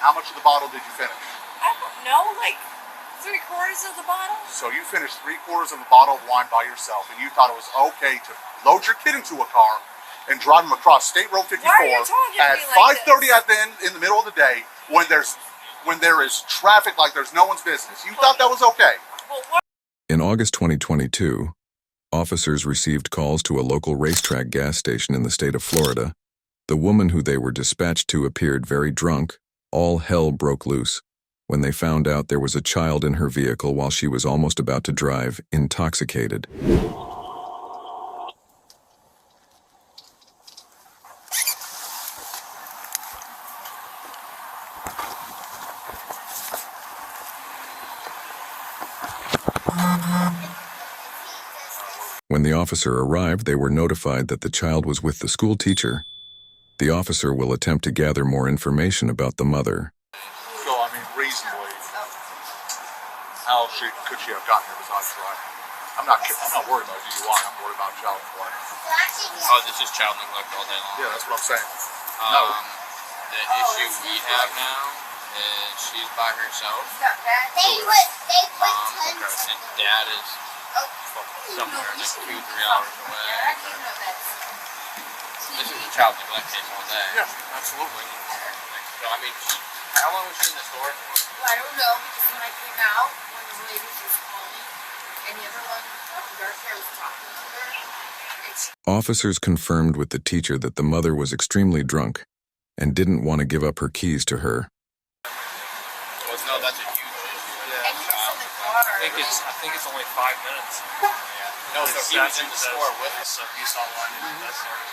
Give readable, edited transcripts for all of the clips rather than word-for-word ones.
How much of the bottle did you finish? I don't know, like 3/4 of the bottle. So you finished 3/4 of a bottle of wine by yourself, and you thought it was okay to load your kid into a car and drive him across State Road 54 at 5:30 at the end in the middle of the day when there is traffic like there's no one's business. You thought that was okay? In August 2022, officers received calls to a local racetrack gas station in the state of Florida. The woman who they were dispatched to appeared very drunk. All hell broke loose when they found out there was a child in her vehicle while she was almost about to drive, intoxicated. When the officer arrived, they were notified that the child was with the school teacher. The officer will attempt to gather more information about the mother. So, I mean, reasonably, how could she have gotten here besides driving? I'm not worried about DUI. I'm worried about child neglect. Oh, this is child neglect all day long. Yeah, that's what I'm saying. No. The issue we have now is she's by herself. And dad is somewhere like 2-3 hours away. This is a child neglect case all day. Yeah, absolutely. So, I mean, how long was she in the store for? Well, I don't know, because when I came out, one of the ladies was calling, and the other one, the dark hair, was talking to her. Officers confirmed with the teacher that the mother was extremely drunk and didn't want to give up her keys to her. Well, no, that's a huge issue. And he was in the car. I think it's only 5 minutes. No, so he was in the store with us. So you saw one and that started.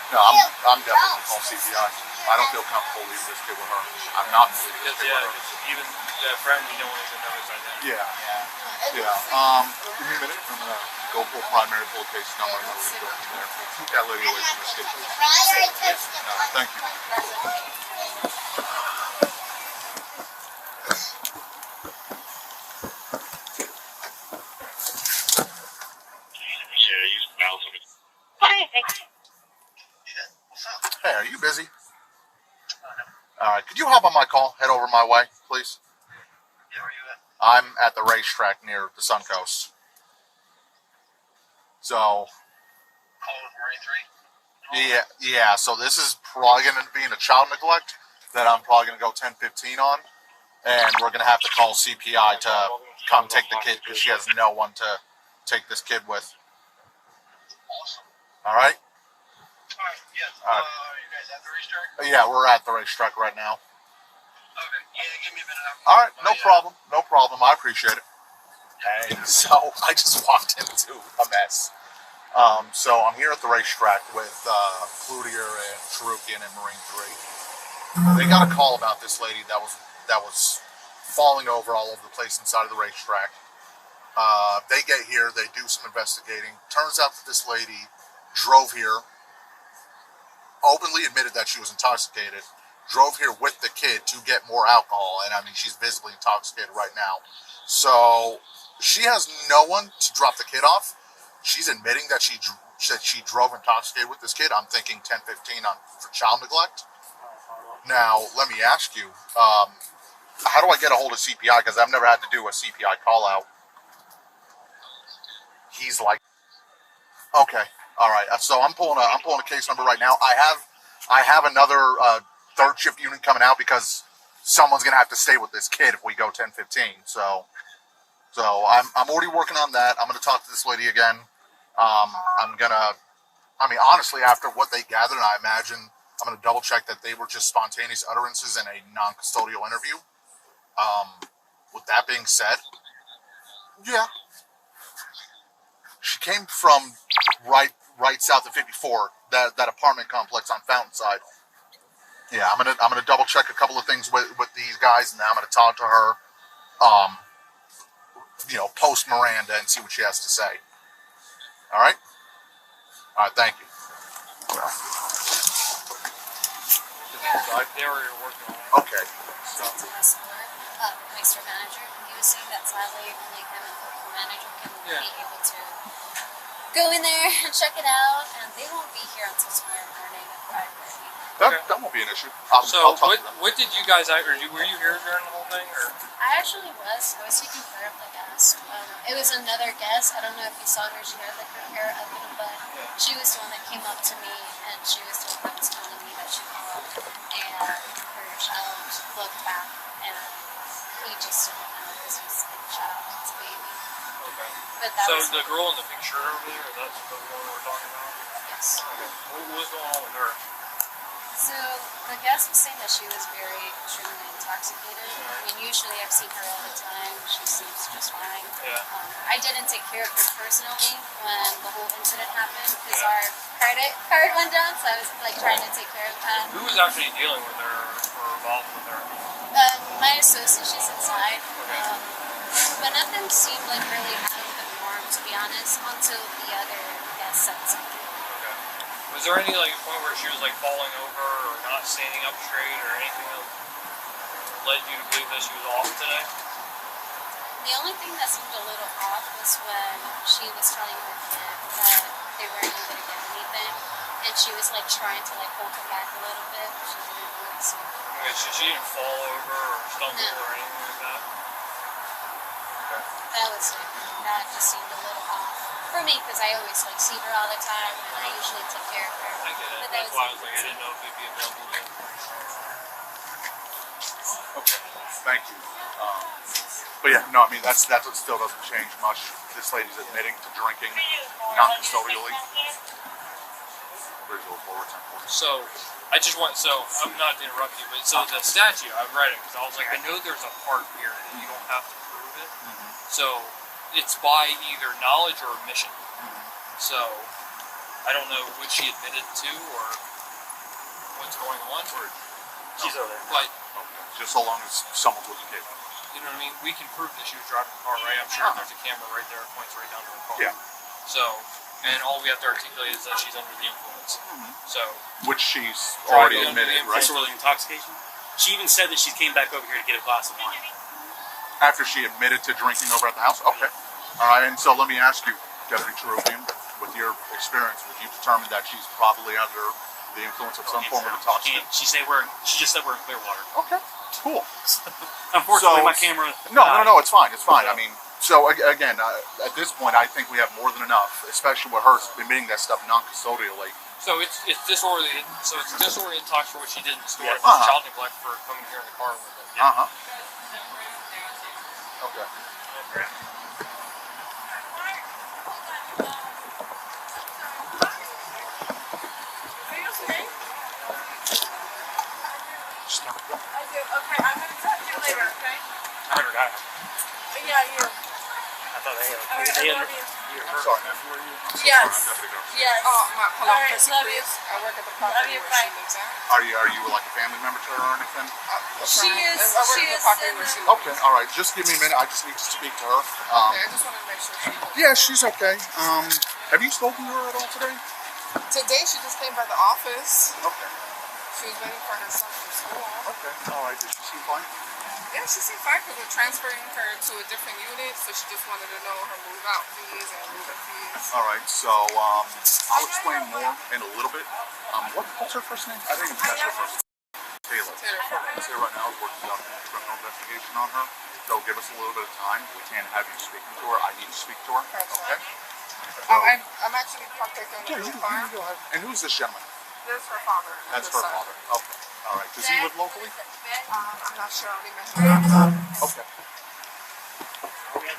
No, I'm definitely going to call CPI. I don't feel comfortable leaving this kid with her. I'm not going to leave this kid with her. Because even the friend, we don't even know it's identity. Yeah. Give me a minute. I'm going to go pull primary, pull a case number, and then we can go from there. Keep that lady away from this kid. Thank you. Hey, are you busy? Alright, could you hop on my call? Head over my way, please. Yeah, where you at? I'm at the racetrack near the Suncoast. So, Call with Marine 3? yeah, so this is probably going to be in a child neglect that I'm probably going to go 10-15 on. And we're going to have to call CPI to come take the kid because she has no one to take this kid with. Awesome. Alright? Alright, yeah. Alright. You guys at the racetrack? Yeah, we're at the racetrack right now. Okay, yeah, give me a minute. Alright, no problem. No problem. I appreciate it. Hey, so I just walked into a mess. So I'm here at the racetrack with Cloutier and Cherukian and Marine 3. They got a call about this lady that was falling over all over the place inside of the racetrack. They get here, they do some investigating. Turns out that this lady drove here, openly admitted that she was intoxicated, drove here with the kid to get more alcohol, and I mean, she's visibly intoxicated right now. So she has no one to drop the kid off. She's admitting that she drove intoxicated with this kid. I'm thinking 10-15 for child neglect. Now, let me ask you, how do I get a hold of CPI? Because I've never had to do a CPI call out. He's like, okay, all right. So I'm pulling a case number right now. I have another third shift unit coming out because someone's gonna have to stay with this kid if we go 10-15. So I'm already working on that. I'm gonna talk to this lady again. Honestly, after what they gathered, I imagine I'm gonna double check that they were just spontaneous utterances in a non-custodial interview. With that being said, yeah, she came from right south of 54, that apartment complex on Fountainside. Yeah, I'm gonna double check a couple of things with these guys, and then I'm gonna talk to her, post Miranda and see what she has to say. All right, thank you. They were working on it. Okay. So Mr. Manager, he was saying that sadly only him and the manager can be able to go in there and check it out, and they won't be here until tomorrow morning at 5:30. That won't be an issue. I'll So talk to them. what did you guys? Were you here during the whole thing, or? I actually was. I was taking care of the guest. It was another guest. I don't know if you saw her. She had like her hair up in a bun. She was the one that came up to me, and she was the one that was telling me that she called, and her child looked back, and he just didn't know this was a child, it's a baby. Okay. But that So was the girl in the pink shirt over there, that's the one we're talking about? yes. Okay. What was going on with her? So the guest was saying that she was very extremely intoxicated. I mean, usually I've seen her all the time. She seems just fine. Yeah. I didn't take care of her personally when the whole incident happened because our credit card went down, so I was like trying to take care of that. Who was actually dealing with her or involved with her? My associate, she's inside. Okay. But nothing seemed like really out of the norm, to be honest, until the other guest said something. Okay. Was there any like point where she was like falling over or not standing up straight or anything that led you to believe that she was off today? The only thing that seemed a little off was when she was telling her kid that they weren't able to get anything, and she was like trying to like hold him back a little bit. She didn't really see it. Okay, so she didn't fall over or stumble No. or anything like that? Okay. That was it. That just seemed a little off for me because I always like see her all the time, and I usually take care of her. I get it. But that That's was why I was like, I didn't know if it'd be available to you. Okay, thank you. But yeah, no, I mean that's what still doesn't change much. This lady's admitting to drinking non-custodially. Visual forward, 10 So, I'm not to interrupt you, but so the statute, I've read it because I was like, I know there's a part here that you don't have to prove it. So, it's by either knowledge or omission. So, I don't know what she admitted to or what's going on. She's over there. But, Just so long as someone's with the kid. you know what I mean? We can prove that she was driving the car, right? I'm sure there's a camera right there that points right down to her car. Yeah. So, and all we have to articulate is that she's under the influence. So, Which she's Driving already under the admitted, right? influence. Disorderly intoxication. She even said that she came back over here to get a glass of wine. After she admitted to drinking over at the house? Okay. All right, and so let me ask you, Deputy Cherubian, with your experience, would you determine that she's probably under the influence of some form of intoxicant? She just said we're in Clearwater. Okay, cool. Unfortunately, So- my camera. No, it's fine. It's fine. I mean, so again, at this point, I think we have more than enough, especially with her admitting that stuff non-custodially. So it's disorderly. So it's disorderly intox for what she did in the store. Yeah. It's child neglect for coming here in the car with it. Uh huh. Okay. Just never go. I do. Okay, I'm gonna talk to you later, okay? I heard her. Yeah, you. I thought they had. All right, I love you. I'm sorry, man. Who are you? I'm so Yes. sorry, Deputy Garcia. Yes. Hold on, All right, Chrissy, love please. you. I work at the Love property you, where bye. she lives at. Are you like a family member to her or anything? She is. I work She at the is property in where she the. lives. Okay, all right. Just give me a minute. I just need to speak to her. Okay, I just wanted to make sure she. Yeah, she's okay. Have you spoken to her at all today? Today she just came by the office. Okay. She was waiting for her son from school. Okay. All right. Did she seem fine? Yeah, she seemed fine because we're transferring her to a different unit, so she just wanted to know her move out fees and move-in fees. All right. So I'll explain more in a little bit. What's her first name? I didn't even catch her first name. Taylor. Taylor right now is working on a criminal investigation on her. So give us a little bit of time. We can't have you speaking to her. I need to speak to her. Okay. I'm actually parked right there in the car. Go ahead. And who's this gentleman? There's her father. That's her father. Okay. All right. Does he live locally? I'm not sure. I'll be mentioning. Okay. Okay.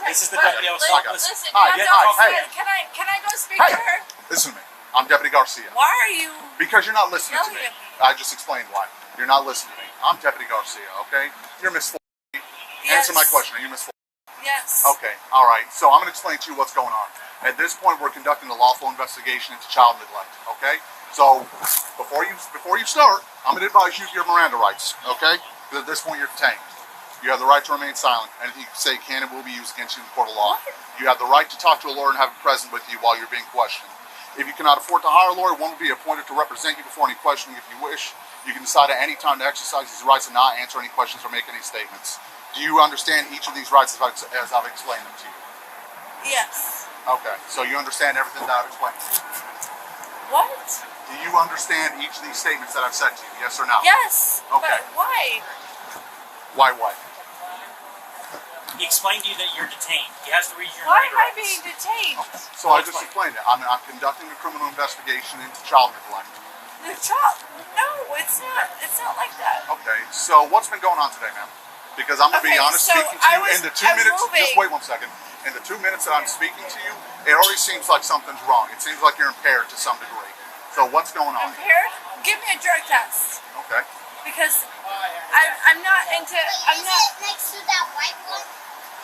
This is the deputy I was talking with. Listen, Hi, you yeah, have to- hi, hey. Can I go speak Hey. to her? Listen to me. I'm Deputy Garcia. Why are you? Because you're not listening to me. Yelling at me. I just explained why. You're not listening to me. I'm Deputy Garcia, okay? You're Miss Fo- Answer my question. Are you Miss Fo- Yes. Okay, all right. So I'm going to explain to you what's going on. At this point, we're conducting a lawful investigation into child neglect, okay? So before you start, I'm going to advise you of your Miranda rights, okay? Because at this point, you're detained. You have the right to remain silent. Anything you say can and will be used against you in the court of law. You have the right to talk to a lawyer and have him present with you while you're being questioned. If you cannot afford to hire a lawyer, one will be appointed to represent you before any questioning if you wish. You can decide at any time to exercise these rights and not answer any questions or make any statements. Do you understand each of these rights as I've explained them to you? Yes. Okay, so you understand everything that I've explained to you? What? Do you understand each of these statements that I've said to you? Yes or no? Yes. Okay. But why? Why what? He explained to you that you're detained. He has to read your Why am I rights. being detained? So I just explained it. I'm conducting a criminal investigation into child neglect. The child? No, it's not. It's not like that. Okay, so what's been going on today, ma'am? Because I'm going to be Okay, honest, so speaking to you in the 2 I'm minutes, moving. just wait 1 second. In the 2 minutes that I'm speaking to you, it already seems like something's wrong. It seems like you're impaired to some degree. So what's going on? Impaired? Give me a drug test. Okay. Because I'm not into. I'm not. Next to that white one.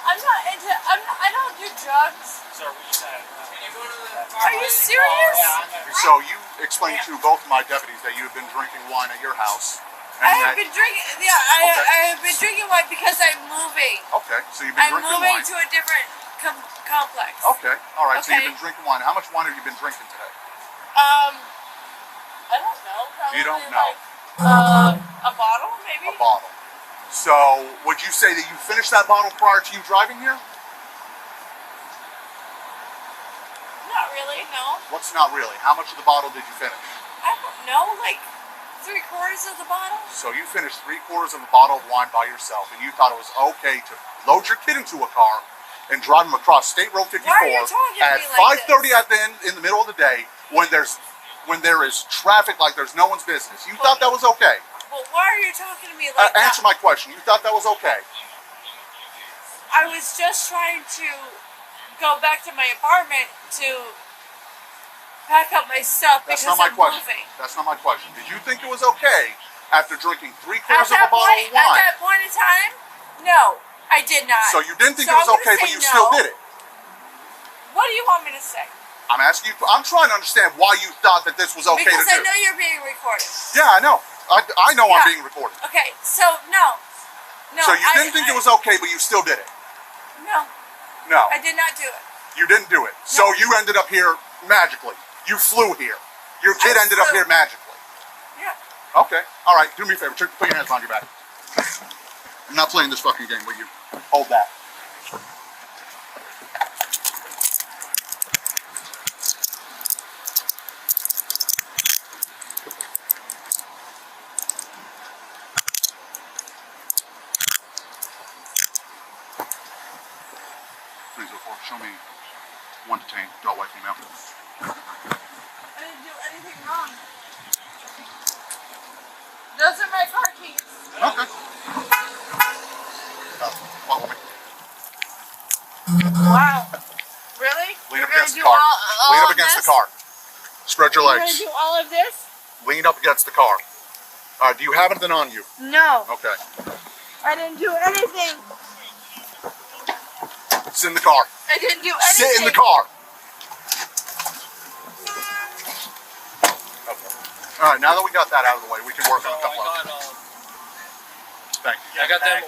I'm not into. I don't do drugs. Sir, what you said. Are you serious? So you explained to both of my deputies that you have been drinking wine at your house. And I have that, been drinking. Yeah, I have been drinking wine because I'm moving. okay, so you've been I'm drinking moving wine. to a different complex. Okay, all right. So Okay. you've been drinking wine. How much wine have you been drinking today? I don't know. Probably You don't know. Like, a bottle, maybe. A bottle. So would you say that you finished that bottle prior to you driving here? Not really. No. What's not really? How much of the bottle did you finish? I don't know. Like 3/4 of the bottle. So you finished 3/4 of a bottle of wine by yourself, and you thought it was okay to load your kid into a car and drive him across State Road 54 Why are you talking to at me like 5:30 at the end in the middle of the day when there is traffic like there's no one's business. You thought that was okay? Well, why are you talking to me like that? Answer my question. You thought that was okay? I was just trying to go back to my apartment to pack up my stuff That's because not my I'm question. moving. That's not my question. Did you think it was okay after drinking At 3/4 of a that bottle point, of wine? at that point in time, no, I did not. So you didn't think So it was I'm gonna okay, but say you no. still did it. What do you want me to say? I'm asking you. I'm trying to understand why you thought that this was okay Because to I do. know you're being recorded. Yeah, I know. I know I'm Yeah. being recorded. Okay, so no. So you didn't think it was okay, but you still did it. No, No, I did not do it. you didn't do it. So No. you ended up here magically. You flew here. Your kid ended up flew. here magically. Yeah. Okay. All right. Do me a favor. Put your hands behind your back. I'm not playing this fucking game with you. Hold that. Please go forward. Show me one detained, adult white female. I didn't do anything wrong. Those are my car keys. Okay. Follow me. Wow. Really? Lean You're up gonna against do the car. all Lean up of against this? the car. Spread your You're gonna legs. do all of this? Lean up against the car. All right. Do you have anything on you? No. Okay. I didn't do anything. Sit in the car. I didn't do anything. Sit in the car. Okay. All right. Now that we got that out of the way, we can work on a couple of things. Thank you. I got them.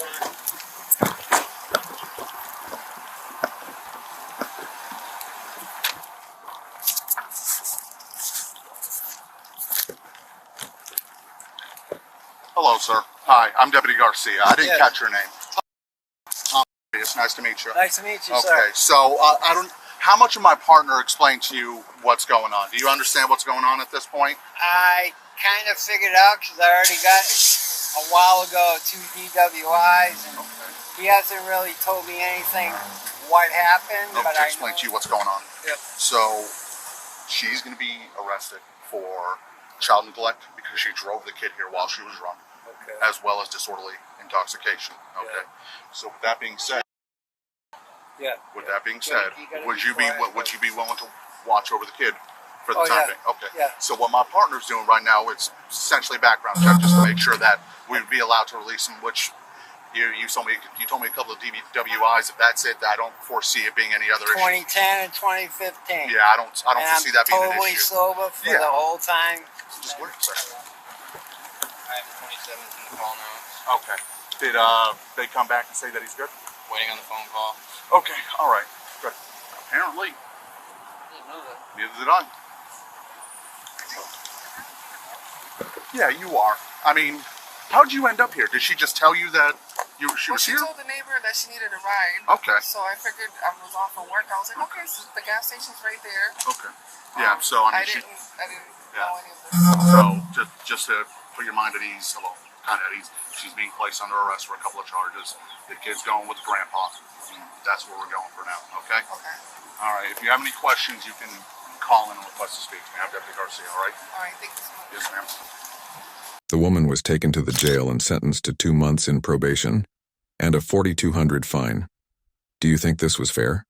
Hello, sir. Hi, I'm Deputy Garcia. I didn't Yes. catch your name. It's nice to meet you. Nice to meet you, Okay, sir. so I don't. How much of my partner explained to you what's going on? Do you understand what's going on at this point? I kind of figured out because I already got a while ago 2 DWIs, and he hasn't really told me anything what happened. Let But me I explain know, to you what's going on. Yep. So she's going to be arrested for child neglect because she drove the kid here while she was drunk, Okay. as well as disorderly intoxication. Okay. So with that being said, Yeah. with that being You said, gotta would be you be quiet, would you be willing to watch over the kid for the Oh, time yeah. being? Okay. Yeah. So what my partner's doing right now is essentially background check just to make sure that we'd be allowed to release him. Which you told me a couple of DWIs. If that's it, I don't foresee it being any other issue. 2010 and 2015. Yeah, I don't And I'm foresee that being totally an issue. sober for Yeah. the whole time. Just wait a second. I have 27 in the call now. Okay. Did they come back and say that he's good? Waiting on the phone call. Okay. All right. Good. Apparently, Didn't know that. neither did I. Yeah, you are. I mean, how'd you end up here? Did she just tell you that She was she here? told the neighbor that she needed a ride. Okay. So I figured I was off from work. I was like, okay, so the gas station's right there. Okay. Yeah, so I mean, I didn't know any of this. So just to put your mind at ease, well, kind of at ease, she's being placed under arrest for a couple of charges. The kid's going with grandpa. And that's where we're going for now, okay? Okay. All right, if you have any questions, you can call in and request to speak to me. I'm Deputy Garcia, all right? All right, thank you so much. Yes, ma'am. The woman was taken to the jail and sentenced to 2 months in probation and a $4,200 fine. Do you think this was fair?